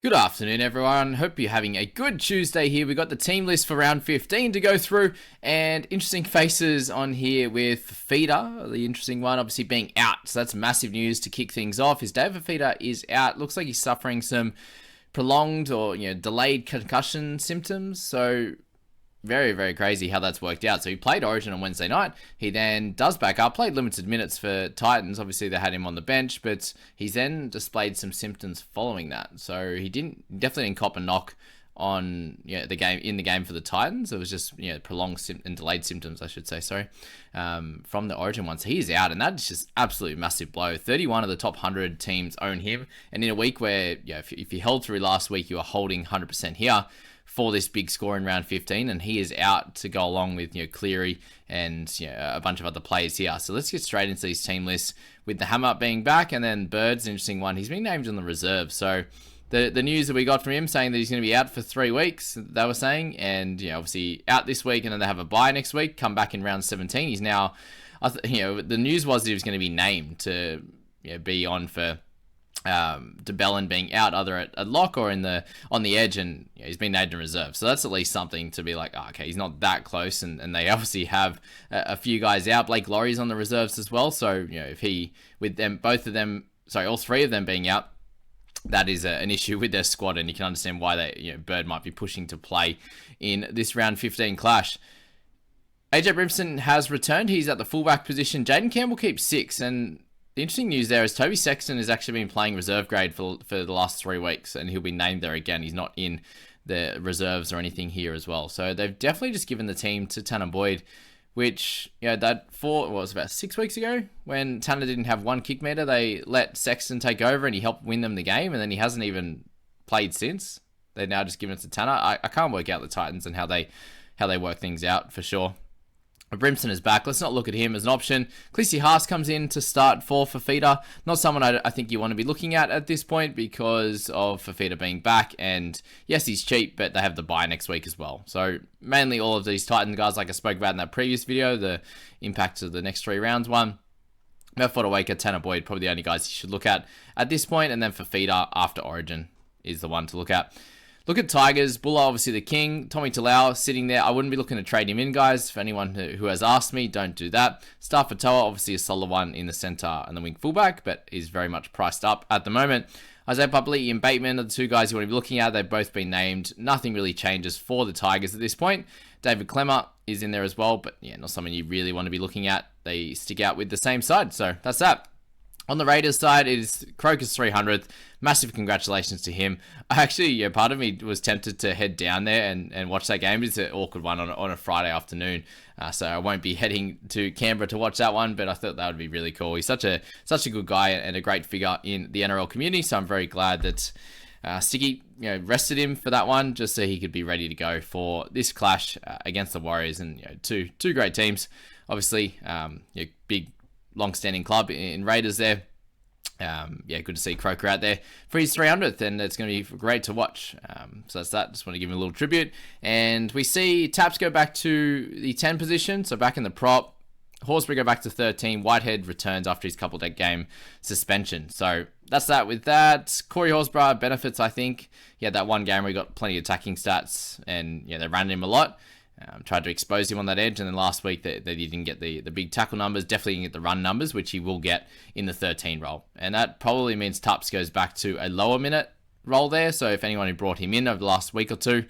Good afternoon, everyone. Hope you're having a good Tuesday here. We got the team list for round 15 to go through, and interesting faces on here with Feeder, the interesting one, obviously being out. So that's massive news to kick things off. His David Feeder is out. Looks like he's suffering some prolonged or delayed concussion symptoms. So very, very crazy how that's worked out. So he played Origin on Wednesday night. He then does back up, played limited minutes for Titans. Obviously, they had him on the bench, but he's then displayed some symptoms following that. So he definitely didn't cop a knock on the game for the Titans. It was just prolonged and delayed symptoms, I should say. Sorry, from the Origin one. So he is out, and that is just absolutely massive blow. 31 of the top 100 teams own him, and in a week where if you held through last week, you are holding 100% here for this big score in round 15, and he is out to go along with Cleary and a bunch of other players here. So let's get straight into these team lists with the Hammer being back, and then Bird's an interesting one. He's been named on the reserve, so the news that we got from him saying that he's going to be out for 3 weeks, they were saying, and obviously out this week, and then they have a bye next week, come back in round 17. He's now, the news was that he was going to be named to be on for DeBellin being out either at lock or on the edge, and he's been named in reserve. So that's at least something to be like, okay, he's not that close, and they obviously have a few guys out. Blake Laurie's on the reserves as well. So if he, with them, all three of them being out, that is an issue with their squad, and you can understand why Bird might be pushing to play in this round 15 clash. AJ Brimson has returned. He's at the fullback position. Jaden Campbell keeps 6, and the interesting news there is Toby Sexton has actually been playing reserve grade for the last 3 weeks, and he'll be named there again. He's not in the reserves or anything here as well. So they've definitely just given the team to Tanner Boyd, which, was about 6 weeks ago when Tanner didn't have one kick meter. They let Sexton take over and he helped win them the game, and then he hasn't even played since. They're now just giving it to Tanner. I can't work out the Titans and how they work things out for sure. Brimson is back. Let's not look at him as an option. Cleese Haas comes in to start for Fafita. Not someone I think you want to be looking at this point because of Fafita being back. And yes, he's cheap, but they have the bye next week as well. So mainly all of these Titan guys, like I spoke about in that previous video, the impact of the next 3 rounds one. Melford Waker, Tanner Boyd, probably the only guys you should look at this point. And then Fafita after Origin is the one to look at. Look at Tigers. Buller, obviously the king. Tommy Talau sitting there. I wouldn't be looking to trade him in, guys. For anyone who has asked me, don't do that. Starfatoa, obviously a solid one in the centre and the wing fullback, but is very much priced up at the moment. Isaiah Pupley and Bateman are the 2 guys you want to be looking at. They've both been named. Nothing really changes for the Tigers at this point. David Clemmer is in there as well, but not someone you really want to be looking at. They stick out with the same side, so that's that. On the Raiders side, it is Croker's 300th. Massive congratulations to him. I actually, part of me was tempted to head down there and watch that game. It's an awkward one on a Friday afternoon, so I won't be heading to Canberra to watch that one, but I thought that would be really cool. He's such a good guy and a great figure in the NRL community, so I'm very glad that Sticky rested him for that one just so he could be ready to go for this clash against the Warriors, and two great teams. Obviously, big long-standing club in Raiders there. Good to see Croker out there for his 300th, and it's going to be great to watch. So that's that. Just want to give him a little tribute. And we see Taps go back to the 10 position, so back in the prop. Horsburgh go back to 13. Whitehead returns after his couple of game suspension. So that's that with that. Corey Horsburgh benefits, I think. That one game where he got plenty of attacking stats, and they ran him a lot. Tried to expose him on that edge, and then last week they didn't get the big tackle numbers. Definitely didn't get the run numbers, which he will get in the 13 role. And that probably means Tups goes back to a lower minute role there. So if anyone who brought him in over the last week or two,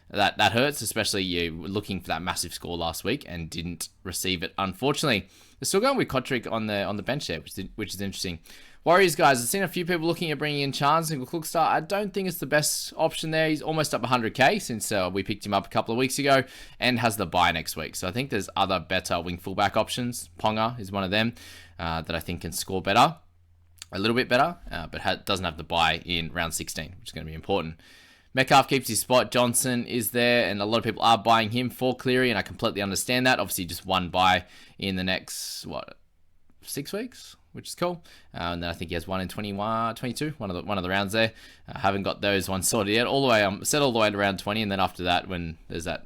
that hurts, especially you were looking for that massive score last week and didn't receive it, unfortunately. They're still going with Kotrick on the bench there, which is interesting. Warriors, guys, I've seen a few people looking at bringing in Chance and Klookstar. I don't think it's the best option there. He's almost up 100k since we picked him up a couple of weeks ago and has the bye next week. So I think there's other better wing fullback options. Ponga is one of them that I think can score better, a little bit better, but doesn't have the bye in round 16, which is going to be important. Metcalf keeps his spot. Johnson is there, and a lot of people are buying him for Cleary, and I completely understand that. Obviously, just one buy in the next, 6 weeks? Which is cool. And then I think he has one in 21, 22, one of the rounds there. Haven't got those ones sorted yet. I'm set all the way to round 20, and then after that, when there's that,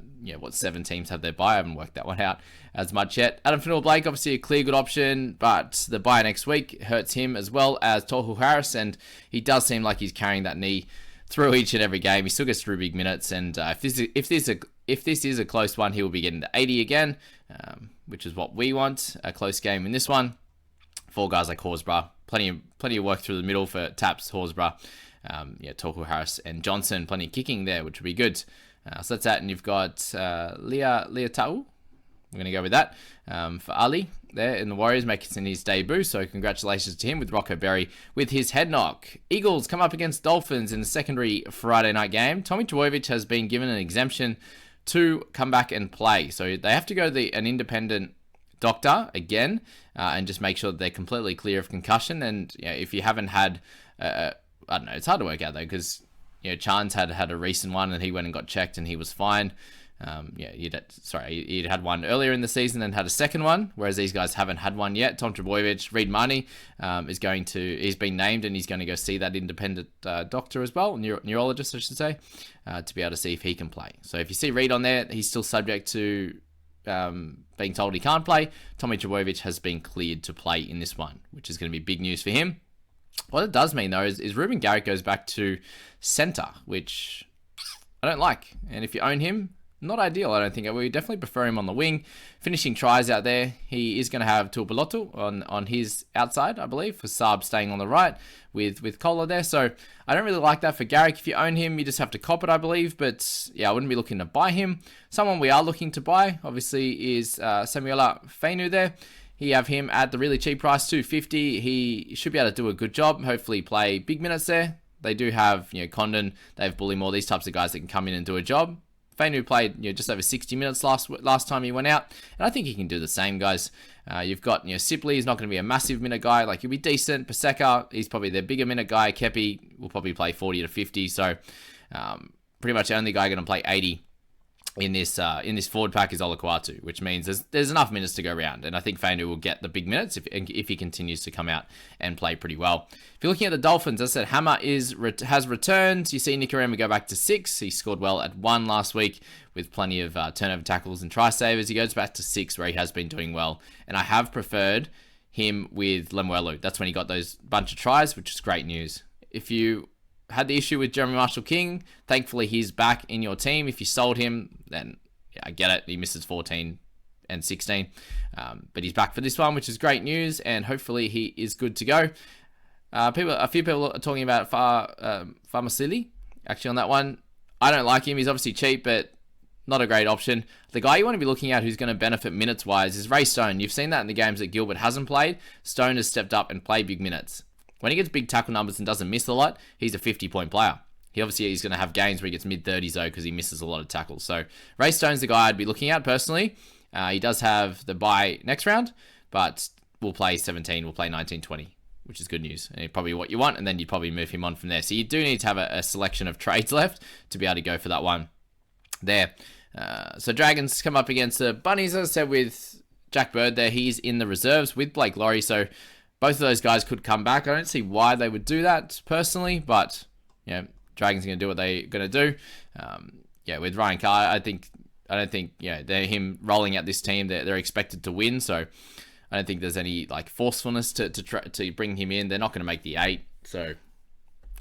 7 teams have their bye, I haven't worked that one out as much yet. Adam Finnell-Blake, obviously a clear good option, but the bye next week hurts him as well as Tohu Harris, and he does seem like he's carrying that knee through each and every game. He still gets through big minutes, and if this is a close one, he will be getting to 80 again, which is what we want. A close game in this one. 4 guys like Horsburgh, plenty of work through the middle for Taps, Horsburgh, Torquil Harris and Johnson, plenty of kicking there, which would be good. So that's that, and you've got Leah Tau. We're going to go with that for Ali there in the Warriors, making his debut. So congratulations to him with Rocco Berry with his head knock. Eagles come up against Dolphins in the secondary Friday night game. Tommy Trbojevic has been given an exemption to come back and play. So they have to go to an independent doctor again and just make sure that they're completely clear of concussion. And if you haven't had, I don't know, it's hard to work out though, because Chan's had a recent one and he went and got checked and he was fine. He'd had one earlier in the season and had a second one, whereas these guys haven't had one yet. Tom Trbojevic, Reid Marnie, he's been named and he's going to go see that independent doctor as well, neurologist, I should say, to be able to see if he can play. So if you see Reid on there, he's still subject to being told he can't play. Tommy Trbojevic has been cleared to play in this one, which is going to be big news for him. What it does mean, though, is Ruben Garrick goes back to centre, which I don't like. And if you own him, not ideal, I don't think. We definitely prefer him on the wing. Finishing tries out there. He is going to have Tuipulotu on his outside, I believe, for Saab staying on the right with Kohler there. So I don't really like that for Garrick. If you own him, you just have to cop it, I believe. But yeah, I wouldn't be looking to buy him. Someone we are looking to buy, obviously, is Samuela Fainu there. You have him at the really cheap price, $250. He should be able to do a good job. Hopefully play big minutes there. They do have, Condon, they have Bullymore, these types of guys that can come in and do a job. Fainu played just over 60 minutes last time he went out, and I think he can do the same, guys. You've got Sipley, he's not going to be a massive minute guy, like he'll be decent. Paseka, he's probably their bigger minute guy. Kepi will probably play 40 to 50, so pretty much the only guy going to play 80 in this forward pack is Olakuatu, which means there's enough minutes to go around, and I think Fainu will get the big minutes if he continues to come out and play pretty well. If you're looking at the Dolphins, as I said, Hammer has returned. You see Nikorima go back to 6. He scored well at 1 last week with plenty of turnover tackles and try savers. He goes back to 6 where he has been doing well, and I have preferred him with Lemuelu. That's when he got those bunch of tries, which is great news. If you had the issue with Jeremy Marshall-King, thankfully he's back in your team. If you sold him, then I get it. He misses 14 and 16. But he's back for this one, which is great news, and hopefully he is good to go. A few people are talking about Farmasili, actually, on that one. I don't like him. He's obviously cheap, but not a great option. The guy you want to be looking at who's going to benefit minutes-wise is Ray Stone. You've seen that in the games that Gilbert hasn't played. Stone has stepped up and played big minutes. When he gets big tackle numbers and doesn't miss a lot, he's a 50-point player. He's going to have games where he gets mid-30s, though, because he misses a lot of tackles. So Ray Stone's the guy I'd be looking at, personally. He does have the bye next round, but we'll play 17, we'll play 19, 20, which is good news. And probably what you want, and then you'd probably move him on from there. So you do need to have a selection of trades left to be able to go for that one there. So Dragons come up against the Bunnies, as I said, with Jack Bird there. He's in the reserves with Blake Laurie, so both of those guys could come back. I don't see why they would do that personally, but Dragons are going to do what they're going to do. With Ryan Carr, I don't think they're him rolling out this team. They're expected to win, so I don't think there's any forcefulness to bring him in. They're not going to make the 8, so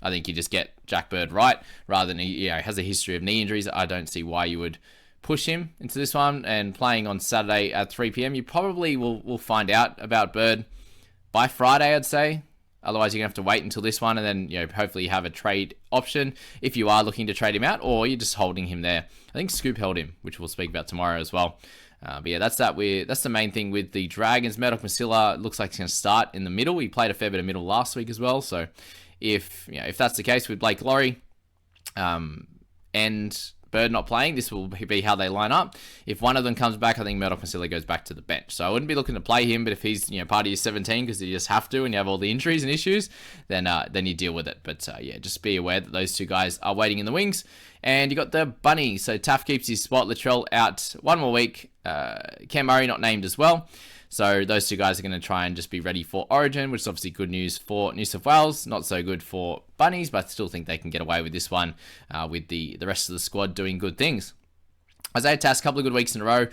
I think you just get Jack Bird right rather than he has a history of knee injuries. I don't see why you would push him into this one. And playing on Saturday at 3 p.m, you probably will find out about Bird by Friday, I'd say. Otherwise, you're going to have to wait until this one, and then hopefully you have a trade option if you are looking to trade him out, or you're just holding him there. I think Scoop held him, which we'll speak about tomorrow as well. But yeah, that's the main thing with the Dragons. Murdoch Masila looks like he's going to start in the middle. He played a fair bit of middle last week as well. So if that's the case with Blake Laurie and Bird not playing, this will be how they line up. If one of them comes back, I think Murdoch Masila goes back to the bench. So I wouldn't be looking to play him, but if he's part of your 17 because you just have to and you have all the injuries and issues, then you deal with it. But just be aware that those two guys are waiting in the wings. And you got the Bunnies. So Taff keeps his spot. Latrell out one more week. Cam Murray not named as well. So those two guys are going to try and just be ready for Origin, which is obviously good news for New South Wales. Not so good for Bunnies, but I still think they can get away with this one with the rest of the squad doing good things. Isaiah Tass, a couple of good weeks in a row.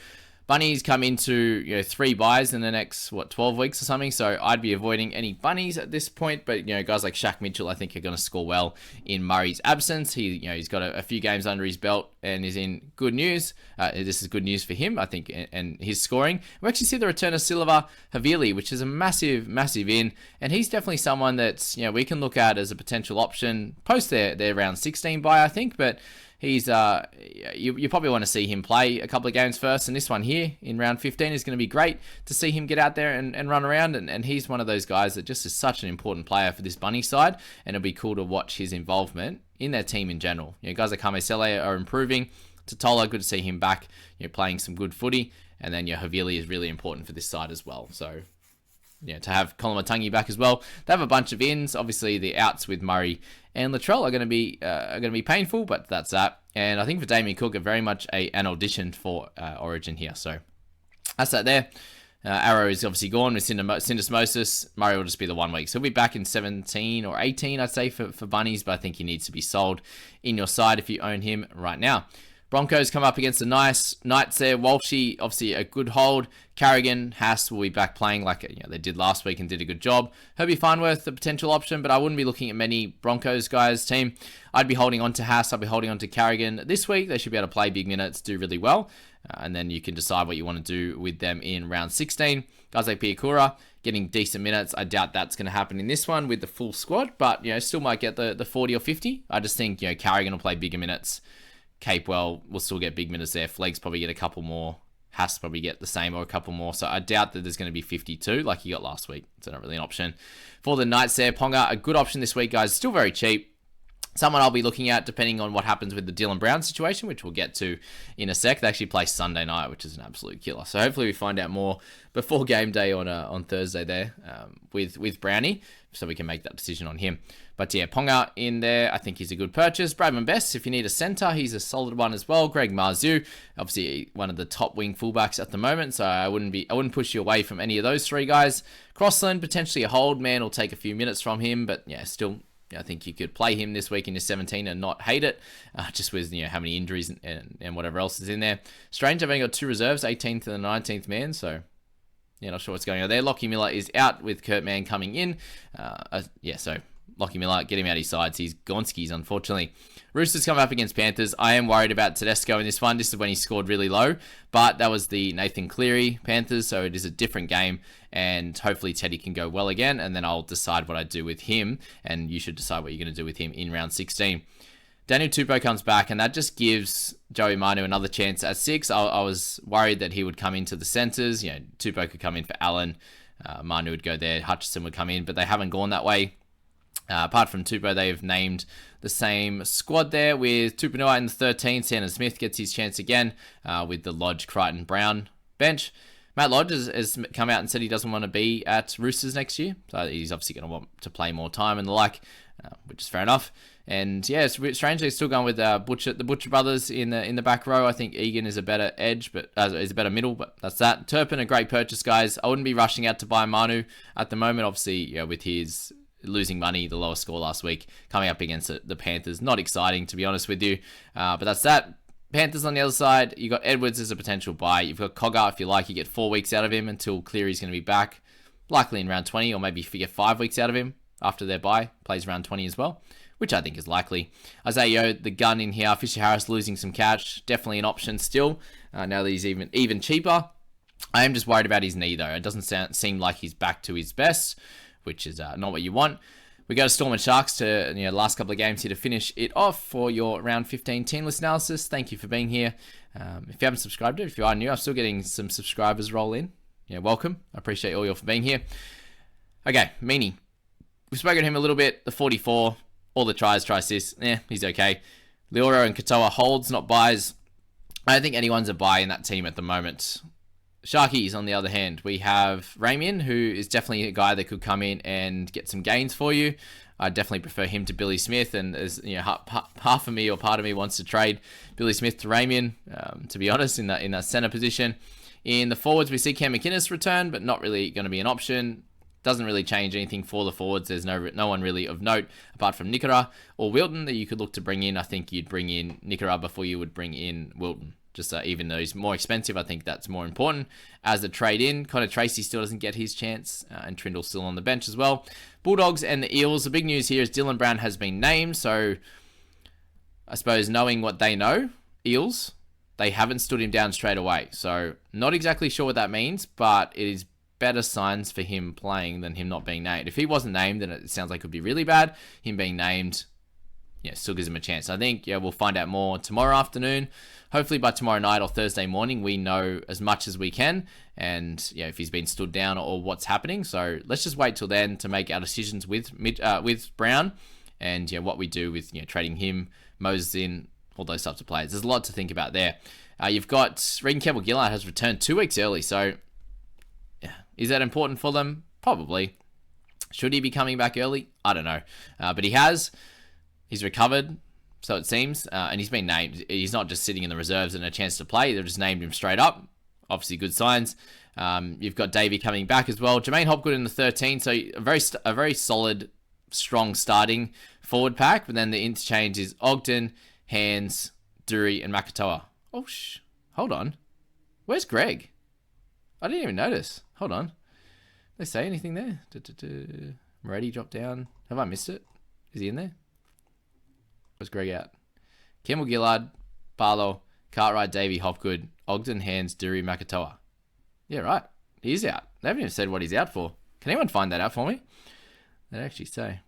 Bunnies come into 3 buys in the next 12 weeks or something, so I'd be avoiding any bunnies at this point. But guys like Shaq Mitchell, I think are going to score well in Murray's absence. He's got a few games under his belt and is in good news. This is good news for him, I think, and his scoring. We actually see the return of Silva Havili, which is a massive in, and he's definitely someone that's we can look at as a potential option post their round 16 buy, I think, but. He's you probably want to see him play a couple of games first, and this one here in round 15 is going to be great to see him get out there and run around, and he's one of those guys that just is such an important player for this Bunny side, and it'll be cool to watch his involvement in their team in general. Guys like Kamisele are improving. Totola, good to see him back, playing some good footy, and then Havili is really important for this side as well. So to have Colin Matangi back as well. They have a bunch of ins. Obviously, the outs with Murray and Latrell are going to be painful, but that's that. And I think for Damien Cook, very much an audition for Origin here. So that's that there. Arrow is obviously gone with syndesmosis. Murray will just be the 1 week. So he'll be back in 17 or 18, I'd say, for Bunnies, but I think he needs to be sold in your side if you own him right now. Broncos come up against the nice Knights there. Walshy, obviously a good hold. Carrigan, Haas will be back playing like they did last week and did a good job. Herbie Farnworth, the potential option, but I wouldn't be looking at many Broncos guys' team. I'd be holding on to Haas. I'd be holding on to Carrigan. This week, they should be able to play big minutes, do really well, and then you can decide what you want to do with them in round 16. Guys like Piakura getting decent minutes. I doubt that's going to happen in this one with the full squad, but still might get the 40 or 50. I just think Carrigan will play bigger minutes. Capewell will still get big minutes there. Fleggs probably get a couple more. Haas probably get the same or a couple more. So I doubt that there's going to be 52 like he got last week. So not really an option. For the Knights there, Ponga, a good option this week, guys. Still very cheap. Someone I'll be looking at depending on what happens with the Dylan Brown situation, which we'll get to in a sec. They actually play Sunday night, which is an absolute killer. So hopefully we find out more before game day on Thursday there with Brownie, so we can make that decision on him. But yeah, Ponga in there, I think he's a good purchase. Bradman Best, if you need a centre, he's a solid one as well. Greg Marzu, obviously one of the top wing fullbacks at the moment, so I wouldn't push you away from any of those 3 guys. Crossland, potentially a hold man, will take a few minutes from him, but yeah, still. I think you could play him this week in your 17 and not hate it, just with how many injuries and whatever else is in there. Strange, I've only got 2 reserves, 18th and the 19th man, so not sure what's going on there. Lockie Miller is out with Kurt Mann coming in. So Lockie Miller, get him out of his sides. He's Gonskis, unfortunately. Roosters come up against Panthers. I am worried about Tedesco in this one. This is when he scored really low, but that was the Nathan Cleary Panthers, so it is a different game, and hopefully Teddy can go well again, and then I'll decide what I do with him, and you should decide what you're going to do with him in round 16. Daniel Tupou comes back, and that just gives Joey Manu another chance at 6. I was worried that he would come into the centres. Tupou could come in for Allen. Manu would go there. Hutchison would come in, but they haven't gone that way. Apart from Tupou, they've named the same squad there with Tupanua in the 13. Sandon Smith gets his chance again with the Lodge, Crichton, Brown bench. Matt Lodge has come out and said he doesn't want to be at Roosters next year. So he's obviously going to want to play more time and the like, which is fair enough. And yeah, it's strangely still going with the Butcher brothers in the back row. I think Egan is a better edge, but is a better middle, but that's that. Turpin, a great purchase, guys. I wouldn't be rushing out to buy Manu at the moment. Obviously, with his losing money, the lowest score last week, coming up against the Panthers. Not exciting, to be honest with you. But that's that. Panthers on the other side, you got Edwards as a potential buy. You've got Cogger, if you like. You get 4 weeks out of him until Cleary's going to be back, likely in round 20, or maybe if you get 5 weeks out of him after their buy, plays round 20 as well, which I think is likely. Isaiah Yeo, the gun in here. Fisher Harris losing some cash, definitely an option still. Now that he's even cheaper. I am just worried about his knee, though. It doesn't seem like he's back to his best, which is not what you want. We go to Storm and Sharks to last couple of games here to finish it off for your round 15 team list analysis. Thank you for being here. If you haven't subscribed, if you are new, I'm still getting some subscribers roll in. Welcome. I appreciate all you for being here. Okay, Meany. We've spoken to him a little bit. The 44, all the tries, assists. He's okay. Leoro and Katoa holds, not buys. I don't think anyone's a buy in that team at the moment. Sharkies, on the other hand, we have Ramian, who is definitely a guy that could come in and get some gains for you. I definitely prefer him to Billy Smith, and as half of me or part of me wants to trade Billy Smith to Ramian, to be honest, in that centre position. In the forwards, we see Cam McInnes return, but not really going to be an option. Doesn't really change anything for the forwards. There's no one really of note apart from Nikora or Wilton that you could look to bring in. I think you'd bring in Nikora before you would bring in Wilton. Just even though he's more expensive, I think that's more important as a trade-in. Connor Tracy still doesn't get his chance, and Trindle's still on the bench as well. Bulldogs and the Eels. The big news here is Dylan Brown has been named, so I suppose knowing what they know, Eels, they haven't stood him down straight away. So not exactly sure what that means, but it is better signs for him playing than him not being named. If he wasn't named, then it sounds like it could be really bad. Him being named, still gives him a chance. I think, we'll find out more tomorrow afternoon. Hopefully by tomorrow night or Thursday morning, we know as much as we can. And, if he's been stood down or what's happening. So let's just wait till then to make our decisions with Brown and, what we do with, trading him, Moses in, all those types of players. There's a lot to think about there. You've got Regan Campbell-Gillard has returned 2 weeks early. So, is that important for them? Probably. Should he be coming back early? I don't know. But he has. He's recovered, so it seems, and he's been named. He's not just sitting in the reserves and a chance to play. They've just named him straight up. Obviously, good signs. You've got Davey coming back as well. Jermaine Hopgood in the 13, so a very solid, strong starting forward pack. But then the interchange is Ogden, Hands, Dury, and Makatoa. Oh, hold on. Where's Greg? I didn't even notice. Hold on. Did they say anything there? Moretti dropped down. Have I missed it? Is he in there? Was Greg out? Campbell-Gillard, Barlow, Cartwright, Davey, Hopgood, Ogden, Hands, Dury, Makatoa. Yeah, right. He's out. They haven't even said what he's out for. Can anyone find that out for me? They actually say.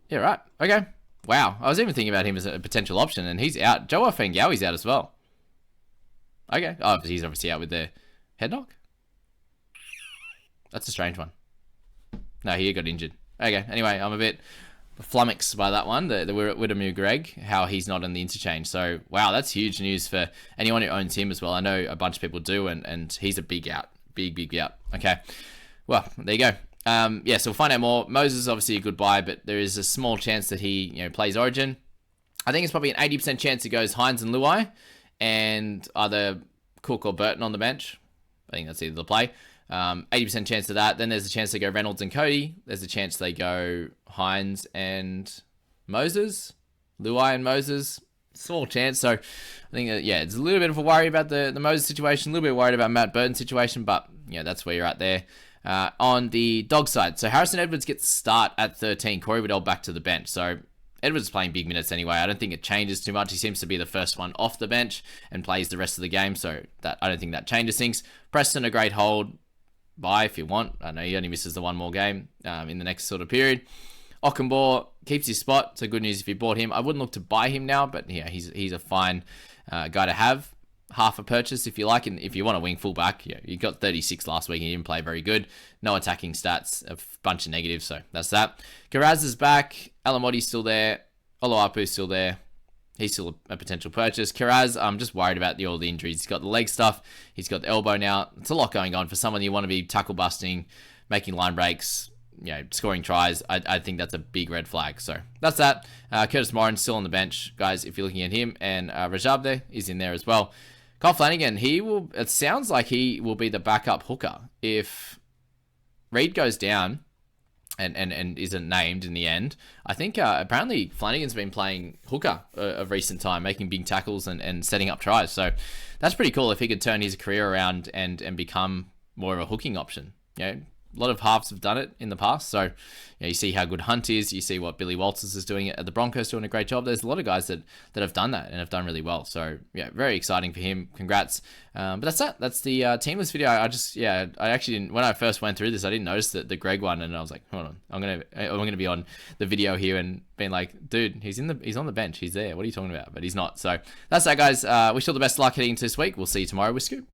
Yeah, right. Okay. Wow. I was even thinking about him as a potential option, and he's out. Joe Fangaui's out as well. Okay. Oh, he's obviously out with their head knock. That's a strange one. No, he got injured. Okay. Anyway, I'm a bit flummoxed by that one, the Widemu Greg, how he's not in the interchange. So, wow, that's huge news for anyone who owns him as well. I know a bunch of people do, and he's a big out. Big out. Okay. Well, there you go. So we'll find out more. Moses is obviously a good buy, but there is a small chance that he plays Origin. I think it's probably an 80% chance it goes Hines and Luai, and either Cook or Burton on the bench. I think that's either the play. 80% chance of that. Then there's a chance they go Reynolds and Cody. There's a chance they go Hines and Moses. Luai and Moses. Small chance. So I think that, it's a little bit of a worry about the Moses situation. A little bit worried about Matt Burton's situation. But, that's where you're at there. On the dog side. So Harrison Edwards gets start at 13. Corey Waddell back to the bench. So Edwards is playing big minutes anyway. I don't think it changes too much. He seems to be the first one off the bench and plays the rest of the game. So that I don't think that changes things. Preston, a great hold. Buy if you want. I know he only misses the one more game in the next sort of period. Ockenbaugh keeps his spot, so good news if you bought him. I wouldn't look to buy him now, but he's a fine guy to have. Half a purchase if you like, and if you want a wing fullback, you got 36 last week and he didn't play very good. No attacking stats, a bunch of negatives, so that's that. Garaz is back. Alamoti's still there. Oloapu's still there. He's still a potential purchase. Kiraz, I'm just worried about all the injuries. He's got the leg stuff. He's got the elbow now. It's a lot going on for someone you want to be tackle busting, making line breaks, scoring tries. I think that's a big red flag. So that's that. Curtis Morin still on the bench, guys, if you're looking at him. And Rajab there is in there as well. Kyle Flanagan, it sounds like he will be the backup hooker. If Reed goes down and isn't named in the end, I think apparently Flanagan's been playing hooker of recent time, making big tackles and setting up tries. So that's pretty cool if he could turn his career around and become more of a hooking option. A lot of halves have done it in the past. So you see how good Hunt is. You see what Billy Walters is doing at the Broncos, doing a great job. There's a lot of guys that have done that and have done really well. So very exciting for him. Congrats. But that's that. That's the team list video. I actually didn't, when I first went through this, I didn't notice the Greg one, and I was like, hold on, I'm gonna be on the video here and being like, dude, he's on the bench. He's there. What are you talking about? But he's not. So that's that, guys. Wish you all the best of luck heading into this week. We'll see you tomorrow with Scoop.